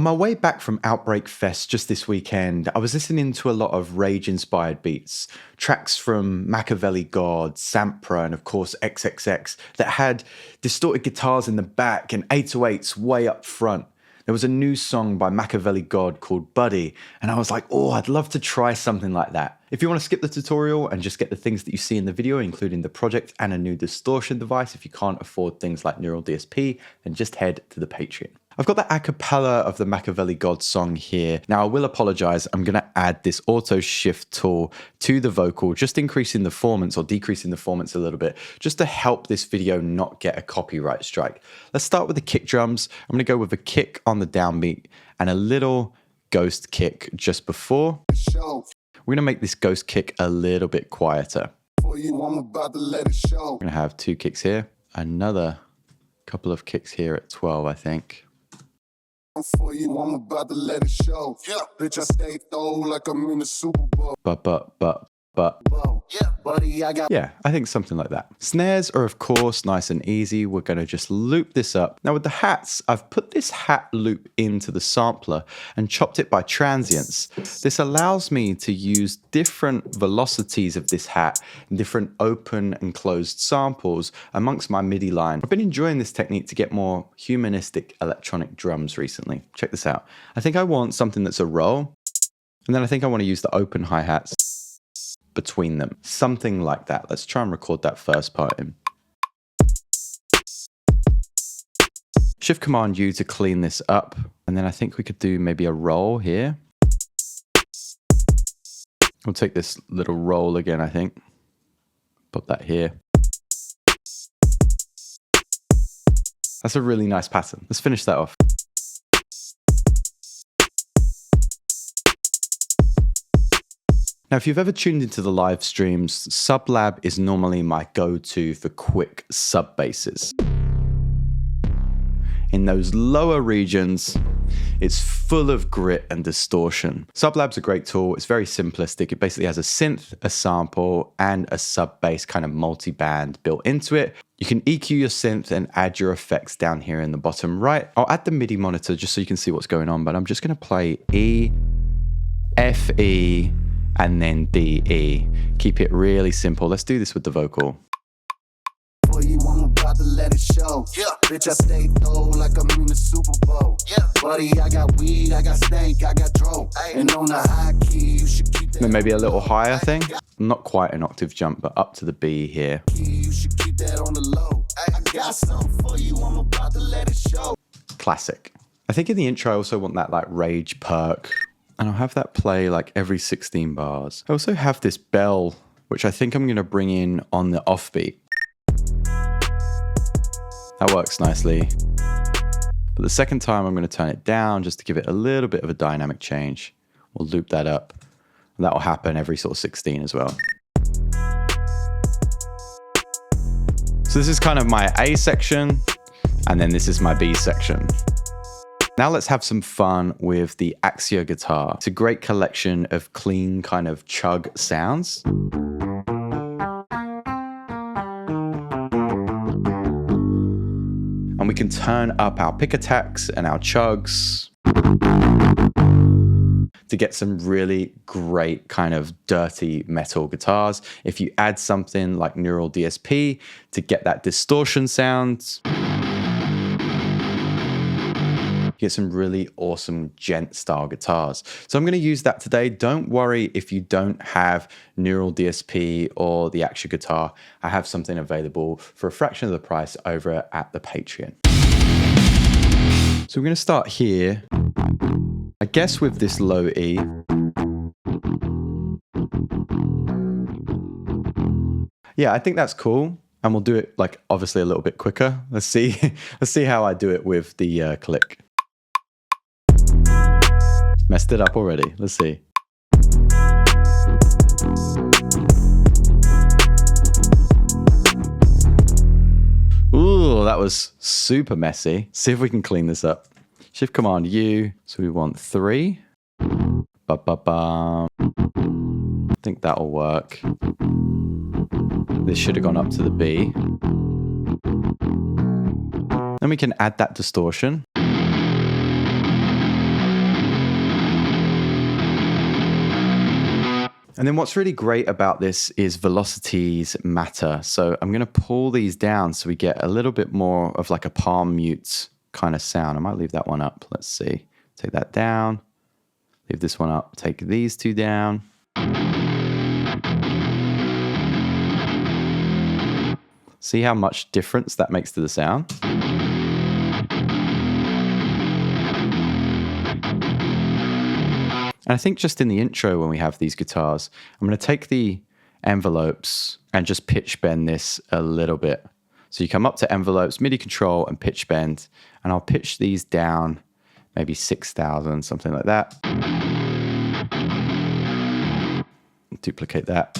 On my way back from Outbreak Fest just this weekend, I was listening to a lot of rage-inspired beats, tracks from Machiavelli God, Sampra, and of course XXX that had distorted guitars in the back and 808s way up front. There was a new song by Machiavelli God called Buddy, and I was like, oh, I'd love to try something like that. If you want to skip the tutorial and just get the things that you see in the video, including the project and a new distortion device, if you can't afford things like Neural DSP, then just head to the Patreon. I've got the acapella of the Machiavelli God song here. Now I will apologize, I'm gonna add this auto shift tool to the vocal, just increasing the performance or decreasing the performance a little bit, just to help this video not get a copyright strike. Let's start with the kick drums. I'm gonna go with a kick on the downbeat and a little ghost kick just before. We're gonna make this ghost kick a little bit quieter. I'm gonna have 2 kicks here, another couple of kicks here at 12, I think. For you, I'm about to let it show. Yeah, bitch, I stay though like I'm in the Super Bowl. Yeah, buddy, yeah, I think something like that. Snares are of course nice and easy. We're going to just loop this up. Now with the hats, I've put this hat loop into the sampler and chopped it by transients. This allows me to use different velocities of this hat, different open and closed samples amongst my MIDI line. I've been enjoying this technique to get more humanistic electronic drums recently. Check this out. I think I want something that's a roll, and then I think I want to use the open hi-hats between them. Something like that. Let's try and record that first part in. Shift Command U to clean this up. And then I think we could do maybe a roll here. We'll take this little roll again, I think. Put that here. That's a really nice pattern. Let's finish that off. Now, if you've ever tuned into the live streams, Sublab is normally my go-to for quick sub basses. In those lower regions, it's full of grit and distortion. Sublab's a great tool. It's very simplistic. It basically has a synth, a sample, and a sub bass kind of multi-band built into it. You can EQ your synth and add your effects down here in the bottom right. I'll add the MIDI monitor just so you can see what's going on, but I'm just going to play E, F, E, and then D, E. Keep it really simple. Let's do this with the vocal. For you, I'm about to let it show. Yeah, bitch, I stay though like I'm in the Super Bowl. Yeah, buddy, I got weed, I got stank, I got dro. And on the high key, you should keep that. Then maybe a little higher thing. Not quite an octave jump, but up to the B here. You should keep that on the low. I got something for you, I'm about to let it show. Classic. I think in the intro I also want that like rage perk. And I'll have that play like every 16 bars. I also have this bell, which I think I'm going to bring in on the offbeat. That works nicely. But the second time I'm going to turn it down just to give it a little bit of a dynamic change. We'll loop that up. And that will happen every sort of 16 as well. So this is kind of my A section, and then this is my B section. Now let's have some fun with the Axia guitar. It's a great collection of clean kind of chug sounds. And we can turn up our pick attacks and our chugs to get some really great kind of dirty metal guitars. If you add something like Neural DSP to get that distortion sound, get some really awesome gent style guitars. So I'm going to use that today. Don't worry if you don't have Neural DSP or the Axia guitar. I have something available for a fraction of the price over at the Patreon. So we're going to start here, I guess with this low E. Yeah, I think that's cool. And we'll do it like obviously a little bit quicker. Let's see how I do it with the click. Messed it up already. Let's see. Ooh, that was super messy. See if we can clean this up. Shift Command U. So we want 3. Ba-ba-ba. I think that'll work. This should have gone up to the B. Then we can add that distortion. And then what's really great about this is velocities matter. So I'm going to pull these down so we get a little bit more of like a palm mute kind of sound. I might leave that one up. Let's see. Take that down. Leave this one up. Take these two down. See how much difference that makes to the sound? And I think just in the intro when we have these guitars, I'm going to take the envelopes and just pitch bend this a little bit. So you come up to envelopes, MIDI control, and pitch bend, and I'll pitch these down maybe 6,000, something like that. Duplicate that.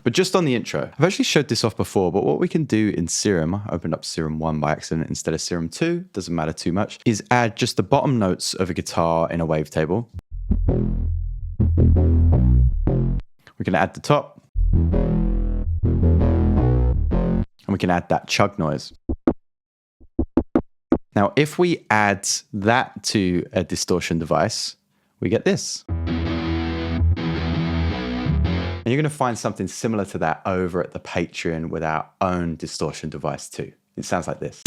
But just on the intro, I've actually showed this off before, but what we can do in Serum, I opened up Serum 1 by accident instead of Serum 2, doesn't matter too much, is add just the bottom notes of a guitar in a wavetable. We can add the top. And we can add that chug noise. Now, if we add that to a distortion device, we get this. And you're going to find something similar to that over at the Patreon with our own distortion device too. It sounds like this.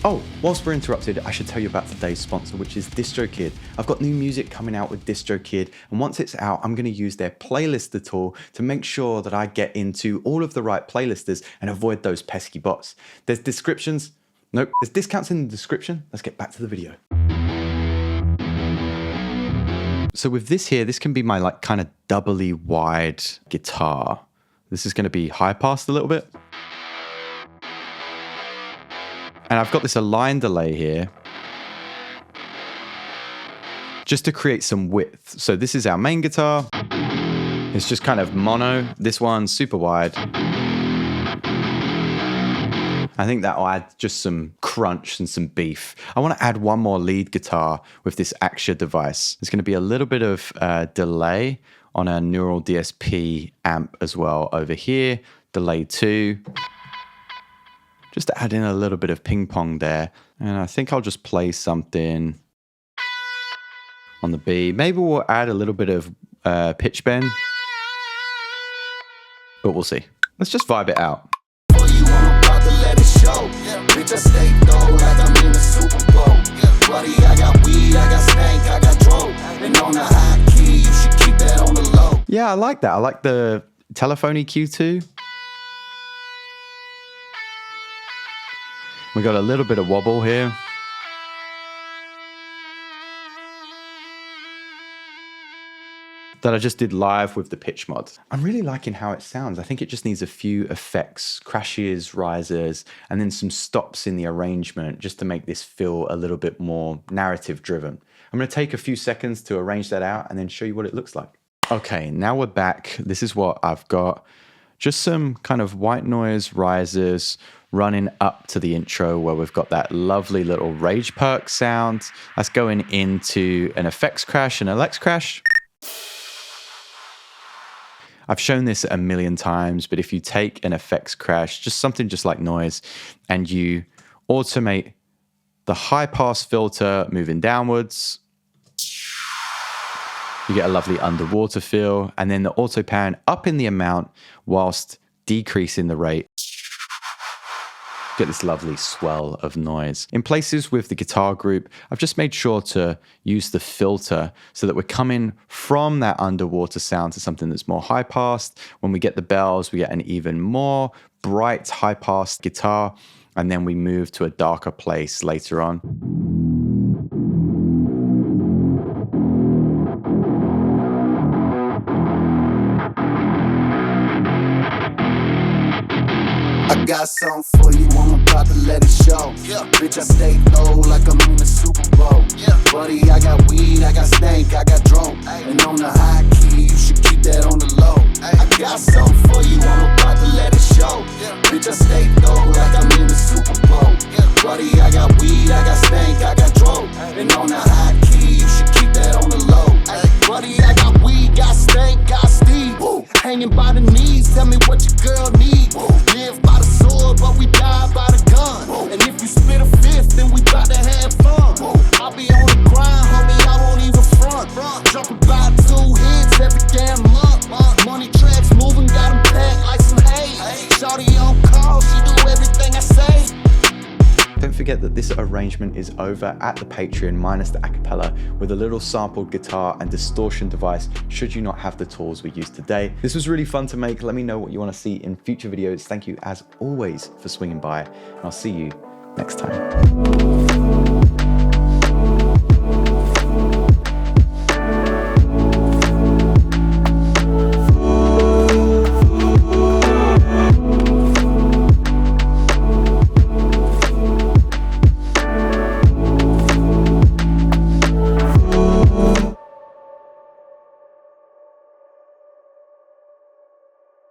Oh, whilst we're interrupted, I should tell you about today's sponsor, which is DistroKid. I've got new music coming out with DistroKid, and once it's out, I'm going to use their playlister tool to make sure that I get into all of the right playlisters and avoid those pesky bots. There's descriptions. Nope, there's discounts in the description. Let's get back to the video. So with this here, this can be my like kind of doubly wide guitar. This is going to be high passed a little bit. And I've got this align delay here just to create some width. So this is our main guitar. It's just kind of mono. This one's super wide. I think that'll add just some crunch and some beef. I want to add one more lead guitar with this Axia device. There's going to be a little bit of delay on a Neural DSP amp as well over here. Delay 2. Just to add in a little bit of ping pong there. And I think I'll just play something on the B. Maybe we'll add a little bit of pitch bend. But we'll see. Let's just vibe it out. Bitch, I stay though like I'm in the Super Bowl. Buddy, I got weed, I got stank, I got dope. And on the high key, you should keep that on the low. Yeah, I like that. I like the telephone EQ too. We got a little bit of wobble here. That I just did live with the pitch mod. I'm really liking how it sounds. I think it just needs a few effects, crashes, risers, and then some stops in the arrangement just to make this feel a little bit more narrative driven. I'm gonna take a few seconds to arrange that out and then show you what it looks like. Okay, now we're back. This is what I've got. Just some kind of white noise risers running up to the intro where we've got that lovely little Rage Perk sound. That's going into an effects crash and a Lex crash. I've shown this a million times, but if you take an effects crash, just something just like noise, and you automate the high pass filter moving downwards, you get a lovely underwater feel, and then the auto pan up in the amount whilst decreasing the rate. Get this lovely swell of noise. In places with the guitar group, I've just made sure to use the filter so that we're coming from that underwater sound to something that's more high passed. When we get the bells, we get an even more bright high passed guitar, and then we move to a darker place later on. I got something for you, I'm about to let it show. Yeah. Bitch, I stay low like I'm in the Super Bowl. Yeah. Buddy, I got weed, I got stank, I got dope. And on the high key, you should keep that on the low. I got something for you, I'm about to let it show. Yeah. Bitch, I stay low like I'm in the Super Bowl. Yeah. Buddy, I got weed, I got stank, I got dope. And on the high key, you should keep that on the low. Buddy, I got weed, got stank, got Steve. Woo. Hanging by the knee. VSTs, tell me what your girl need. Live by the sword, but we die by the gun. And if you split a fifth, then we bout to have fun. I'll be on the grind, homie, I won't even front. Dropping by 2 hits every damn month. Money tracks moving, got 'em packed like some hay. Shawty on call, she do everything I say. Don't forget that this arrangement is over at the Patreon minus the acapella with a little sampled guitar and distortion device should you not have the tools we used today. This was really fun to make. Let me know what you want to see in future videos. Thank you as always for swinging by, and I'll see you next time.